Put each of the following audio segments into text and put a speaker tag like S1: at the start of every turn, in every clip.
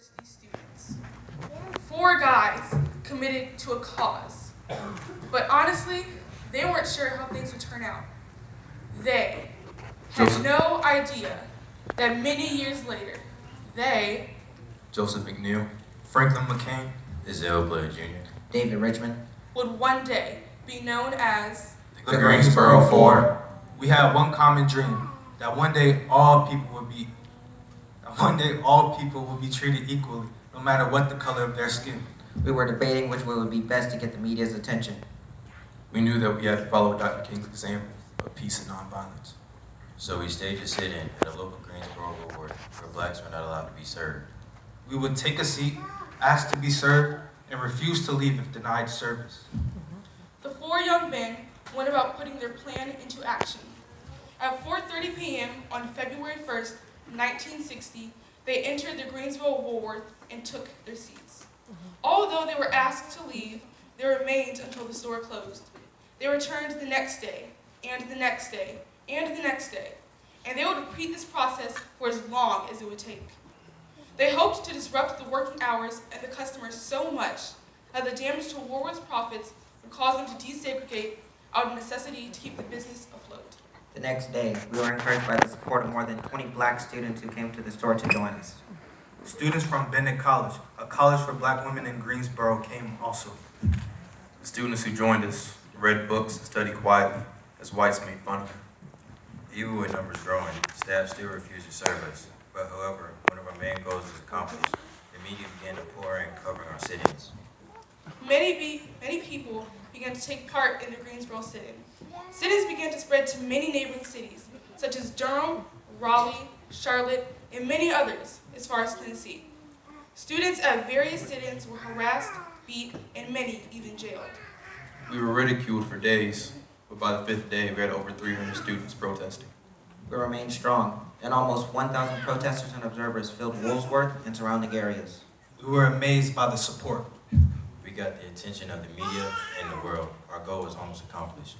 S1: University students. 4 guys committed to a cause. But honestly, they weren't sure how things would turn out. They had no idea that many years later, they,
S2: Joseph McNeil,
S3: Franklin McCain,
S4: Izell Blair Jr.,
S5: David Richmond,
S1: would one day be known as
S3: the Greensboro Four. We had one common dream, that one day all people would be treated equally, no matter what the color of their skin.
S5: we were debating which way would be best to get the media's attention.
S2: We knew that we had to follow Dr. King's example of peace and nonviolence.
S4: So we staged a sit-in at a local Greensboro ward where blacks were not allowed to be served.
S3: We would take a seat, ask to be served, and refuse to leave if denied service.
S1: the 4 young men went about putting their plan into action. At 4:30 p.m. on February 1st, 1960, they entered the Greensboro ward and took their seats. Although they were asked to leave, they remained until the store closed. They returned the next day, and the next day, and the next day, and they would repeat this process for as long as it would take. They hoped to disrupt the working hours and the customers so much that the damage to Woolworth's profits would cause them to desegregate out of necessity to keep the business afloat.
S5: The next day, we were encouraged by the support of more than 20 black students who came to the store to join us.
S3: Students from Bennett College, a college for black women in Greensboro, came also.
S2: The students who joined us read books and studied quietly as whites made fun of them.
S4: Even with numbers growing, staff still refused to serve us. But however, one of our main goals was accomplished. The media began to pour in, covering our sit-ins.
S1: Many people began to take part in the Greensboro sit-in. Sit-ins began to spread to many neighboring cities, such as Durham, Raleigh, Charlotte, and many others, as far as Tennessee. Students at various sit-ins were harassed, beat, and many even jailed.
S2: We were ridiculed for days, but by the 5th day, we had over 300 students protesting.
S5: We remained strong, and almost 1,000 protesters and observers filled Woolsworth and surrounding areas.
S3: We were amazed by the support.
S4: We got the attention of the media and the world. Our goal was almost accomplished.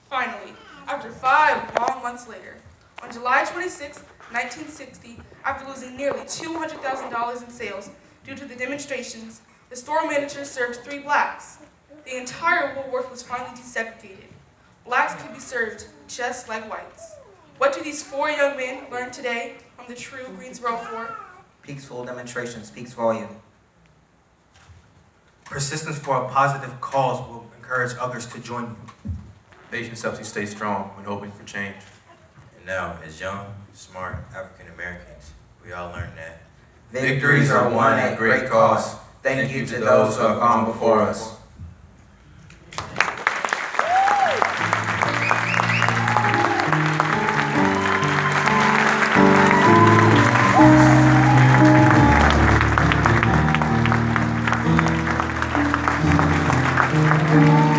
S1: Finally, after 5 long months later, on July 26, 1960, after losing nearly $200,000 in sales due to the demonstrations, the store manager served 3 blacks. The entire Woolworth was finally desegregated. Blacks could be served just like whites. What do these 4 young men learn today from the true Greensboro Four?
S5: Peaceful demonstration speaks volume.
S3: Persistence for a positive cause will encourage others to join you.
S2: Patience helps you stay strong when hoping for change.
S4: And now, as young, smart African Americans, we all learned that
S5: Victories are won at great cost. Thank you to those who have gone before us.
S6: Thank you.